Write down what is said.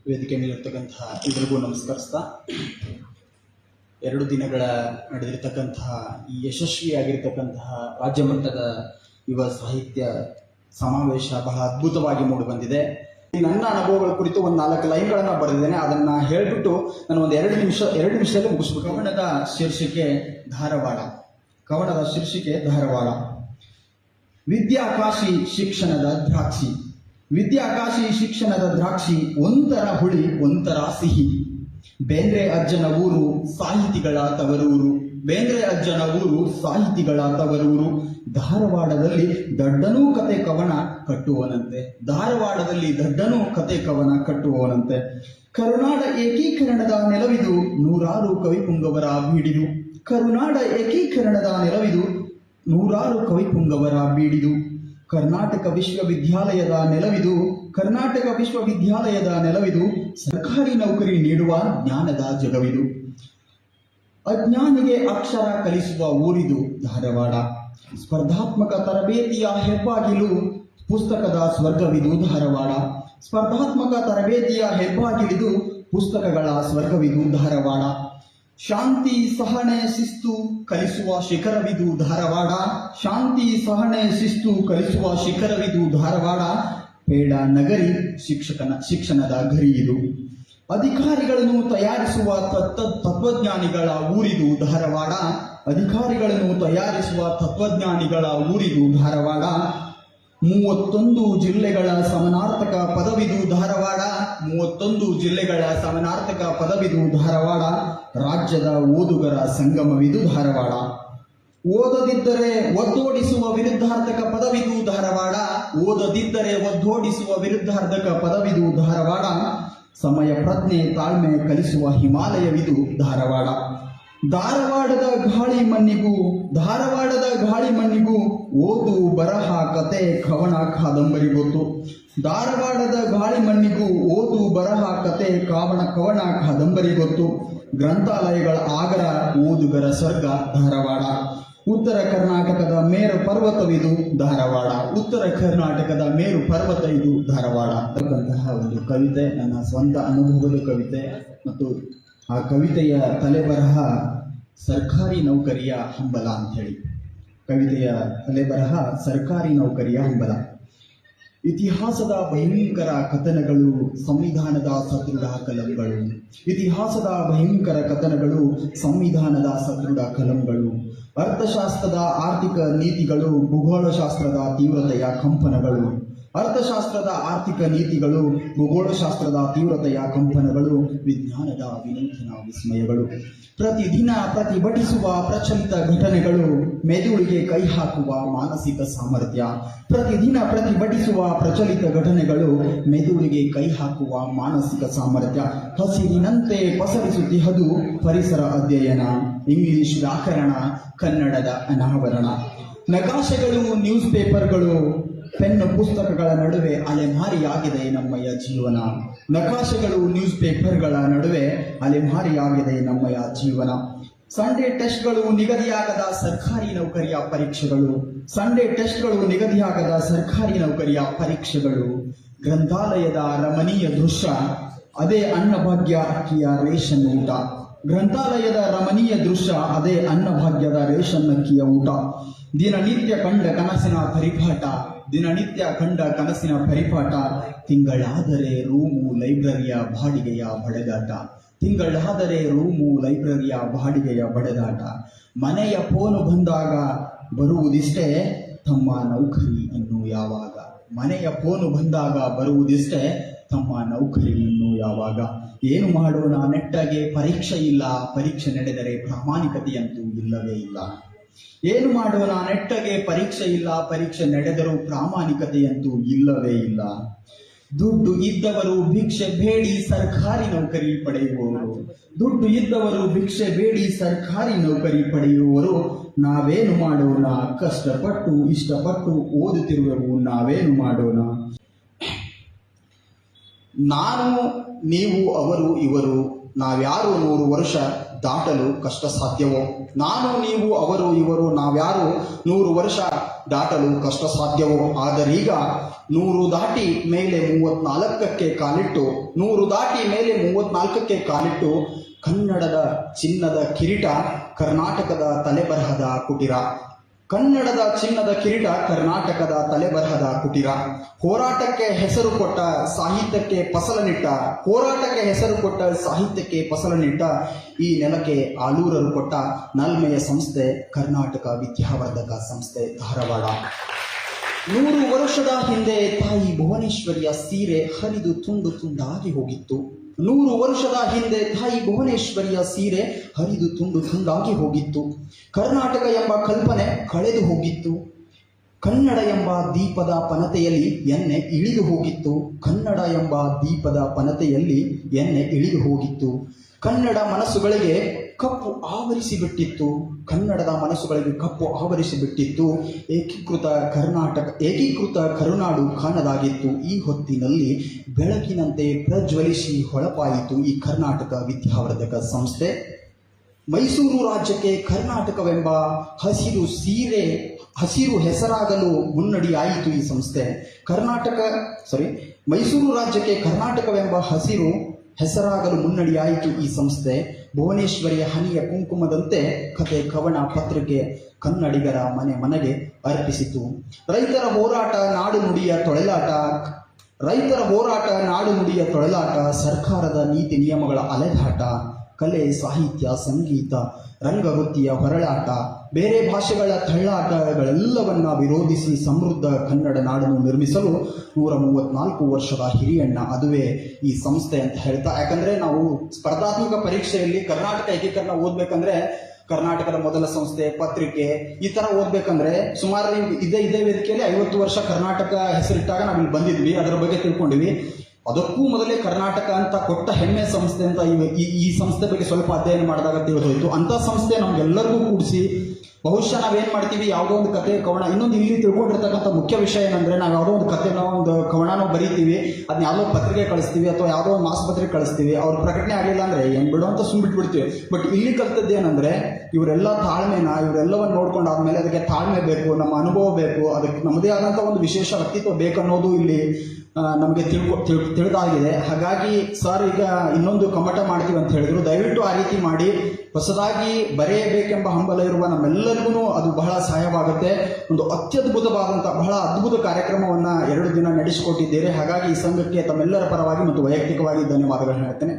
ವೇದಿಕೆ ಮೇಲಿರ್ತಕ್ಕಂತಹ ಎಲ್ಲರಿಗೂ ನಮಸ್ಕರಿಸ್ತಾ 2 ದಿನಗಳ ನಡೆದಿರ್ತಕ್ಕಂತಹ ಈ ಯಶಸ್ವಿಯಾಗಿರ್ತಕ್ಕಂತಹ ರಾಜ್ಯ ಮಟ್ಟದ ಯುವ ಸಾಹಿತ್ಯ ಸಮಾವೇಶ ಬಹಳ ಅದ್ಭುತವಾಗಿ ಮೂಡಿಬಂದಿದೆ. ನನ್ನ ಅನುಭವಗಳ ಕುರಿತು ಒಂದು 4 ಲೈನ್ಗಳನ್ನು ಬರೆದಿದ್ದೇನೆ. ಅದನ್ನು ಹೇಳಿಬಿಟ್ಟು ನಾನು ಒಂದು 2 ನಿಮಿಷದಲ್ಲಿ ಮುಗಿಸ್ಬಿಟ್ಟು ಕವನದ ಶೀರ್ಷಿಕೆ ಧಾರವಾಡ. ವಿದ್ಯಾಕಾಶಿ ಶಿಕ್ಷಣದ ದ್ರಾಕ್ಷಿ. ವಿದ್ಯಾಕಾಶಿ ಶಿಕ್ಷಣದ ದ್ರಾಕ್ಷಿ ಒಂಥರ ಹುಳಿ ಒಂಥರ ಸಿಹಿ. ಬೇಂದ್ರೆ ಅಜ್ಜನ ಊರು ಸಾಹಿತಿಗಳ ತವರೂರು. ಬೇಂದ್ರೆ ಅಜ್ಜನ ಊರು ಸಾಹಿತಿಗಳ ತವರೂರು. ಧಾರವಾಡದಲ್ಲಿ ದಡ್ಡನೂ ಕತೆ ಕವನ ಕಟ್ಟುವನಂತೆ. ಧಾರವಾಡದಲ್ಲಿ ದಡ್ಡನೂ ಕತೆ ಕವನ ಕಟ್ಟುವವನಂತೆ. ಕರುನಾಡ ಏಕೀಕರಣದ ನೆಲವಿದು ನೂರಾರು ಕವಿಪುಂಗವರ ಬೀಡಿದು. ಕರುನಾಡ ಏಕೀಕರಣದ ನೆಲವಿದು ನೂರಾರು ಕವಿಪುಂಗವರ ಬೀಡಿದು. ಕರ್ನಾಟಕ ವಿಶ್ವವಿದ್ಯಾಲಯದ ನೆಲವಿದು ಸರ್ಕಾರಿ ನೌಕರಿ ನೀಡುವ ಜ್ಞಾನದ ಜಗವಿದು. ಅಜ್ಞಾನಿಗೆ ಅಕ್ಷರ ಕಲಿಸುವ ಊರಿದು ಧಾರವಾಡ. ಸ್ಪರ್ಧಾತ್ಮಕ ತರಬೇತಿಯ ಹೆಬ್ಬಾಗಿಲು ಪುಸ್ತಕದ ಸ್ವರ್ಗವಿದು ಧಾರವಾಡ. ಸ್ಪರ್ಧಾತ್ಮಕ ತರಬೇತಿಯ ಹೆಬ್ಬಾಗಿಲಿದು ಪುಸ್ತಕಗಳ ಸ್ವರ್ಗವಿದು ಧಾರವಾಡ. ಶಾಂತಿ ಸಹನೆ ಶಿಸ್ತು ಕಲಿಸುವ ಶಿಖರವಿದು ಧಾರವಾಡ. ಶಾಂತಿ ಸಹನೆ ಶಿಸ್ತು ಕಲಿಸುವ ಶಿಖರವಿದು ಧಾರವಾಡ. ಪೇಡ ನಗರಿ ಶಿಕ್ಷಣದ ಗರಿ ಇದು. ಅಧಿಕಾರಿಗಳನ್ನು ತಯಾರಿಸುವ ತತ್ವಜ್ಞಾನಿಗಳ ಊರಿದು ಧಾರವಾಡ. ಅಧಿಕಾರಿಗಳನ್ನು ತಯಾರಿಸುವ ತತ್ವಜ್ಞಾನಿಗಳ ಊರಿದು ಧಾರವಾಡ. 31 ಜಿಲ್ಲೆಗಳ ಸಮನಾರ್ಥಕ ಪದವಿದು ಧಾರವಾಡ. 31 ಜಿಲ್ಲೆಗಳ ಸಮನಾರ್ಥಕ ಪದವಿದು ಧಾರವಾಡ. ರಾಜ್ಯದ ಓದುಗರ ಸಂಗಮವಿದು ಧಾರವಾಡ. ಓದದಿದ್ದರೆ ಒದ್ದೋಡಿಸುವ ವಿರುದ್ಧಾರ್ಥಕ ಪದವಿದು ಧಾರವಾಡ. ಓದದಿದ್ದರೆ ಒದ್ದೋಡಿಸುವ ವಿರುದ್ಧಾರ್ಥಕ ಪದವಿದು ಧಾರವಾಡ. ಸಮಯ ಪ್ರಜ್ಞೆ ತಾಳ್ಮೆ ಕಲಿಸುವ ಹಿಮಾಲಯವಿದು ಧಾರವಾಡ. ಧಾರವಾಡದ ಗಾಳಿ ಮಣ್ಣಿಗೂ ಓದು ಬರಹ ಕತೆ ಕವನ ಕಾದಂಬರಿ ಗೊತ್ತು. ಧಾರವಾಡದ ಗಾಳಿ ಮಣ್ಣಿಗೂ ಓದು ಬರಹ ಕತೆ ಕವನ ಕಾದಂಬರಿ ಗೊತ್ತು. ಗ್ರಂಥಾಲಯಗಳ ಆಗರ ಓದುಗರ ಸ್ವರ್ಗ ಧಾರವಾಡ. ಉತ್ತರ ಕರ್ನಾಟಕದ ಮೇರು ಪರ್ವತವಿದು ಧಾರವಾಡ. ಉತ್ತರ ಕರ್ನಾಟಕದ ಮೇರು ಪರ್ವತ ಇದು ಧಾರವಾಡ. ಅಂತಕ್ಕಂತಹ ಒಂದು ಕವಿತೆ ನನ್ನ ಸ್ವಂತ ಅನುಭವದ ಕವಿತೆ ಮತ್ತು ಆ ಕವಿತೆಯ ತಲೆಬರಹ ಸರ್ಕಾರಿ ನೌಕರಿಯ ಹಂಬಲ ಅಂಥೇಳಿ. ಕವಿತೆಯ ತಲೆಬರಹ ಸರ್ಕಾರಿ ನೌಕರಿಯ ಹಂಬಲ. ಇತಿಹಾಸದ ಭಯಂಕರ ಕಥನಗಳು ಸಂವಿಧಾನದ ಸದೃಢ ಕಲಂಗಳು. ಇತಿಹಾಸದ ಭಯಂಕರ ಕಥನಗಳು ಸಂವಿಧಾನದ ಸದೃಢ ಕಲಂಗಳು. ಅರ್ಥಶಾಸ್ತ್ರದ ಆರ್ಥಿಕ ನೀತಿಗಳು ಭೂಗೋಳಶಾಸ್ತ್ರದ ತೀವ್ರತೆಯ ಕಂಪನಗಳು. ಅರ್ಥಶಾಸ್ತ್ರದ ಆರ್ಥಿಕ ನೀತಿಗಳು ಭೂಗೋಳಶಾಸ್ತ್ರದ ತೀವ್ರತೆಯ ಕಂಪನಗಳು. ವಿಜ್ಞಾನದ ವಿನೂತನ ವಿಸ್ಮಯಗಳು. ಪ್ರತಿದಿನ ಪ್ರತಿಭಟಿಸುವ ಪ್ರಚಲಿತ ಘಟನೆಗಳು ಮೆದುಳಿಗೆ ಕೈ ಹಾಕುವ ಮಾನಸಿಕ ಸಾಮರ್ಥ್ಯ. ಪ್ರತಿದಿನ ಪ್ರತಿಭಟಿಸುವ ಪ್ರಚಲಿತ ಘಟನೆಗಳು ಮೆದುಳಿಗೆ ಕೈ ಹಾಕುವ ಮಾನಸಿಕ ಸಾಮರ್ಥ್ಯ. ಹಸಿರಿನಂತೆ ಪಸರಿಸುತ್ತಿಹದು ಪರಿಸರ ಅಧ್ಯಯನ. ಇಂಗ್ಲಿಷ್ ವ್ಯಾಕರಣ ಕನ್ನಡದ ಅನಾವರಣ. ನಕಾಶೆಗಳು ನ್ಯೂಸ್ ಪೇಪರ್ಗಳು ಪೆನ್ನು ಪುಸ್ತಕಗಳ ನಡುವೆ ಅಲೆಮಾರಿಯಾಗಿದೆ ನಮ್ಮಯ ಜೀವನ. ನಕಾಶೆಗಳು ನ್ಯೂಸ್ ಪೇಪರ್ಗಳ ನಡುವೆ ಅಲೆಮಾರಿಯಾಗಿದೆ ನಮ್ಮಯ ಜೀವನ. ಸಂಡೇ ಟೆಸ್ಟ್ಗಳು ನಿಗದಿಯಾಗದ ಸರ್ಕಾರಿ ನೌಕರಿಯ ಪರೀಕ್ಷೆಗಳು. ಸಂಡೇ ಟೆಸ್ಟ್ಗಳು ನಿಗದಿಯಾಗದ ಸರ್ಕಾರಿ ನೌಕರಿಯ ಪರೀಕ್ಷೆಗಳು. ಗ್ರಂಥಾಲಯದ ರಮಣೀಯ ದೃಶ್ಯ ಅದೇ ಅನ್ನಭಾಗ್ಯ ಅಕ್ಕಿಯ ರೇಷನ್ ಊಟ. ಗ್ರಂಥಾಲಯದ ರಮಣೀಯ ದೃಶ್ಯ ಅದೇ ಅನ್ನಭಾಗ್ಯದ ರೇಷನ್ ಅಕ್ಕಿಯ ಊಟ. ದಿನನಿತ್ಯ ಕಂಡ ಕನಸಿನ ಪರಿಪಾಠ. ತಿಂಗಳಾದರೆ ರೂಮು ಲೈಬ್ರರಿಯ ಬಾಡಿಗೆಯ ಬಡೆದಾಟ. ಮನೆಯ ಫೋನು ಬಂದಾಗ ಬರುವುದಿಷ್ಟೇ ತಮ್ಮ ನೌಕರಿ ಇನ್ನು ಯಾವಾಗ. ಮನೆಯ ಫೋನು ಬಂದಾಗ ಬರುವುದಿಷ್ಟೇ ತಮ್ಮ ನೌಕರಿ ಇನ್ನು ಯಾವಾಗ. ಏನು ಮಾಡೋಣ ನೆಟ್ಟಗೆ ಪರೀಕ್ಷೆ ಇಲ್ಲ. ಪರೀಕ್ಷೆ ನಡೆದರೆ ಪ್ರಾಮಾಣಿಕತೆಯಂತೂ ಇಲ್ಲವೇ ಇಲ್ಲ. ಏನು ಮಾಡೋಣ ನೆಟ್ಟಗೆ ಪರೀಕ್ಷೆ ಇಲ್ಲ. ಪರೀಕ್ಷೆ ನಡೆದರೂ ಪ್ರಾಮಾಣಿಕತೆಯಂತೂ ಇಲ್ಲವೇ ಇಲ್ಲ. ದುಡ್ಡು ಇದ್ದವರು ಭಿಕ್ಷೆ ಬೇಡಿ ಸರ್ಕಾರಿ ನೌಕರಿ ಪಡೆಯುವವರು. ದುಡ್ಡು ಇದ್ದವರು ಭಿಕ್ಷೆ ಬೇಡಿ ಸರ್ಕಾರಿ ನೌಕರಿ ಪಡೆಯುವವರು. ನಾವೇನು ಮಾಡೋಣ ಕಷ್ಟಪಟ್ಟು ಇಷ್ಟಪಟ್ಟು ಓದುತ್ತಿರುವೆವು. ನಾವೇನು ಮಾಡೋಣ. ನಾನು ನೀವು ಅವರು ಇವರು ನಾವ್ಯಾರು 100 ವರ್ಷ ದಾಟಲು ಕಷ್ಟ ಸಾಧ್ಯವೋ. ನಾನು ನೀವು ಅವರು ಇವರು ನಾವ್ಯಾರು 100 ವರ್ಷ ದಾಟಲು ಕಷ್ಟ ಸಾಧ್ಯವೋ. ಆದರೀಗ 100 ದಾಟಿ ಮೇಲೆ 34ಕ್ಕೆ ಕಾಲಿಟ್ಟು 100 ದಾಟಿ ಮೇಲೆ 34ಕ್ಕೆ ಕಾಲಿಟ್ಟು ಕನ್ನಡದ ಚಿನ್ನದ ಕಿರೀಟ, ಕರ್ನಾಟಕದ ತಲೆಬರಹದ ಕುಟೀರ. ಕನ್ನಡದ ಚಿನ್ನದ ಕಿರೀಟ, ಕರ್ನಾಟಕದ ತಲೆಬರಹದ ಕುಟೀರ. ಹೋರಾಟಕ್ಕೆ ಹೆಸರು ಕೊಟ್ಟ ಸಾಹಿತ್ಯಕ್ಕೆ ಫಸಲನಿಟ್ಟ, ಹೋರಾಟಕ್ಕೆ ಹೆಸರು ಕೊಟ್ಟ ಸಾಹಿತ್ಯಕ್ಕೆ ಫಸಲನಿಟ್ಟ ಈ ನೆಲಕ್ಕೆ ಆಲೂರರು ಕೊಟ್ಟ ನಲ್ಮೆಯ ಸಂಸ್ಥೆ ಕರ್ನಾಟಕ ವಿದ್ಯಾವರ್ಧಕ ಸಂಸ್ಥೆ ಧಾರವಾಡ. 100 ವರ್ಷದ ಹಿಂದೆ ತಾಯಿ ಭುವನೇಶ್ವರಿಯ ಸೀರೆ ಹರಿದು ತುಂಡು ತುಂಡಾಗಿ ಹೋಗಿತ್ತು. 100 ವರ್ಷದ ಹಿಂದೆ ತಾಯಿ ಭುವನೇಶ್ವರಿಯ ಸೀರೆ ಹರಿದು ತುಂಡು ತುಂಡಾಗಿ ಹೋಗಿತ್ತು. ಕರ್ನಾಟಕ ಎಂಬ ಕಲ್ಪನೆ ಕಳೆದು ಹೋಗಿತ್ತು. ಕನ್ನಡ ಎಂಬ ದೀಪದ ಪನತೆಯಲ್ಲಿ ಎಣ್ಣೆ ಇಳಿದು ಹೋಗಿತ್ತು. ಕನ್ನಡ ಎಂಬ ದೀಪದ ಪನತೆಯಲ್ಲಿ ಎಣ್ಣೆ ಇಳಿದು ಹೋಗಿತ್ತು. ಕನ್ನಡ ಮನಸ್ಸುಗಳಿಗೆ ಕಪ್ಪು ಆವರಿಸಿಬಿಟ್ಟಿತ್ತು. ಕನ್ನಡದ ಮನಸ್ಸುಗಳಿಗೆ ಕಪ್ಪು ಆವರಿಸಿಬಿಟ್ಟಿತ್ತು. ಏಕೀಕೃತ ಕರುನಾಡು ಕಾಣದಾಗಿತ್ತು. ಈ ಹೊತ್ತಿನಲ್ಲಿ ಬೆಳಕಿನಂತೆ ಪ್ರಜ್ವಲಿಸಿ ಹೊಳಪಾಯಿತು ಈ ಕರ್ನಾಟಕ ವಿದ್ಯಾವರ್ಧಕ ಸಂಸ್ಥೆ. ಮೈಸೂರು ರಾಜ್ಯಕ್ಕೆ ಕರ್ನಾಟಕವೆಂಬ ಹಸಿರು ಹೆಸರಾಗಲು ಮುನ್ನಡಿಯಾಯಿತು ಈ ಸಂಸ್ಥೆ. ಮೈಸೂರು ರಾಜ್ಯಕ್ಕೆ ಕರ್ನಾಟಕವೆಂಬ ಹಸಿರು ಹೆಸರಾಗಲು ಮುನ್ನಡಿಯಾಯಿತು ಈ ಸಂಸ್ಥೆ. ಭುವನೇಶ್ವರಿಯ ಹನಿಯ ಕುಂಕುಮದಂತೆ ಕತೆ, ಕವನ, ಪತ್ರಿಕೆ ಕನ್ನಡಿಗರ ಮನೆ ಮನೆಗೆ ಅರ್ಪಿಸಿತು. ರೈತರ ಹೋರಾಟ ನಾಡು ನುಡಿಯ ತೊಳೆಲಾಟ, ಸರ್ಕಾರದ ನೀತಿ ನಿಯಮಗಳ ಅಲೆದಾಟ, ಕಲೆ, ಸಾಹಿತ್ಯ, ಸಂಗೀತ, ರಂಗವೃತ್ತಿಯ ಹೊರಳಾಟ, ಬೇರೆ ಭಾಷೆಗಳ ತಳ್ಳಾಟಗಳೆಲ್ಲವನ್ನ ವಿರೋಧಿಸಿ ಸಮೃದ್ಧ ಕನ್ನಡ ನಾಡನ್ನು ನಿರ್ಮಿಸಲು 134 ವರ್ಷದ ಹಿರಿಯಣ್ಣ, ಅದುವೇ ಈ ಸಂಸ್ಥೆ ಅಂತ ಹೇಳ್ತಾ. ಯಾಕಂದ್ರೆ ನಾವು ಸ್ಪರ್ಧಾತ್ಮಕ ಪರೀಕ್ಷೆಯಲ್ಲಿ ಕರ್ನಾಟಕ ಏಕೀಕರಣ ಓದ್ಬೇಕಂದ್ರೆ ಕರ್ನಾಟಕದ ಮೊದಲ ಸಂಸ್ಥೆ, ಪತ್ರಿಕೆ ಈ ತರ ಓದ್ಬೇಕಂದ್ರೆ ಸುಮಾರು ಇದೇ ವೇದಿಕೆಯಲ್ಲಿ 50 ವರ್ಷ ಕರ್ನಾಟಕ ಹೆಸರಿಟ್ಟಾಗ ನಾವಿಲ್ಲಿ ಬಂದಿದ್ವಿ, ಅದರ ಬಗ್ಗೆ ತಿಳ್ಕೊಂಡಿವಿ. ಅದಕ್ಕೂ ಮೊದಲೇ ಕರ್ನಾಟಕ ಅಂತ ಕೊಟ್ಟ ಹೆಮ್ಮೆ ಸಂಸ್ಥೆ ಅಂತ ಈ ಸಂಸ್ಥೆ ಬಗ್ಗೆ ಸ್ವಲ್ಪ ಅಧ್ಯಯನ ಮಾಡಿದಾಗ ತಿಳಿದೋಯ್ತು. ಅಂತ ಸಂಸ್ಥೆ ನಮ್ಗೆಲ್ಲರಿಗೂ ಕೂಡಿಸಿ ಬಹುಶಃ ನಾವೇನ್ ಮಾಡ್ತೀವಿ, ಯಾವುದೋ ಒಂದು ಕತೆ, ಕವನ, ಇನ್ನೊಂದು ಇಲ್ಲಿ ತಿಳ್ಕೊಂಡಿರ್ತಕ್ಕಂಥ ಮುಖ್ಯ ವಿಷಯ ಏನಂದ್ರೆ, ನಾವು ಯಾವುದೋ ಒಂದು ಕಥೆನೋ ಒಂದು ಕವನನೋ ಬರೀತೀವಿ, ಅದನ್ನ ಯಾವುದೋ ಪತ್ರಿಕೆ ಕಳಿಸ್ತೀವಿ ಅಥವಾ ಯಾವುದೋ ಒಂದು ಮಾಸಪತ್ರಿಕೆ ಕಳಿಸ್ತೀವಿ, ಅವ್ರ ಪ್ರಕಟಣೆ ಆಗಿಲ್ಲ ಅಂದ್ರೆ ಏನ್ ಬಿಡು ಅಂತ ಸುಮ್ಬಿಟ್ಬಿಡ್ತೀವಿ. ಬಟ್ ಇಲ್ಲಿ ಕಲ್ತದ್ದು ಏನಂದ್ರೆ, ಇವರೆಲ್ಲ ಇವರೆಲ್ಲವನ್ನು ನೋಡ್ಕೊಂಡಾದ್ಮೇಲೆ ಅದಕ್ಕೆ ತಾಳ್ಮೆ ಬೇಕು, ನಮ್ಮ ಅನುಭವ ಬೇಕು, ಅದಕ್ಕೆ ನಮ್ಮದೇ ಆದಂಥ ಒಂದು ವಿಶೇಷ ವ್ಯಕ್ತಿತ್ವ ಬೇಕನ್ನೋದು ಇಲ್ಲಿ ನಮಗೆ ತಿಳಿದಾಗಿದೆ. ಹಾಗಾಗಿ ಸರ್ ಈಗ ಇನ್ನೊಂದು ಕಮ್ಮಟ ಮಾಡ್ತೀವಿ ಅಂತ ಹೇಳಿದ್ರು. ದಯವಿಟ್ಟು ಆ ರೀತಿ ಮಾಡಿ. ಹೊಸದಾಗಿ ಬರೆಯಬೇಕೆಂಬ ಹಂಬಲ ಇರುವ ನಮ್ಮೆಲ್ಲರಿಗೂ ಅದು ಬಹಳ ಸಹಾಯವಾಗುತ್ತೆ. ಒಂದು ಅತ್ಯದ್ಭುತವಾದಂಥ ಬಹಳ ಅದ್ಭುತ ಕಾರ್ಯಕ್ರಮವನ್ನ 2 ದಿನ ನಡೆಸಿಕೊಟ್ಟಿದ್ದೀರಿ. ಹಾಗಾಗಿ ಈ ಸಂಘಕ್ಕೆ ತಮ್ಮೆಲ್ಲರ ಪರವಾಗಿ ಮತ್ತು ವೈಯಕ್ತಿಕವಾಗಿ ಧನ್ಯವಾದಗಳು ಹೇಳ್ತೇನೆ.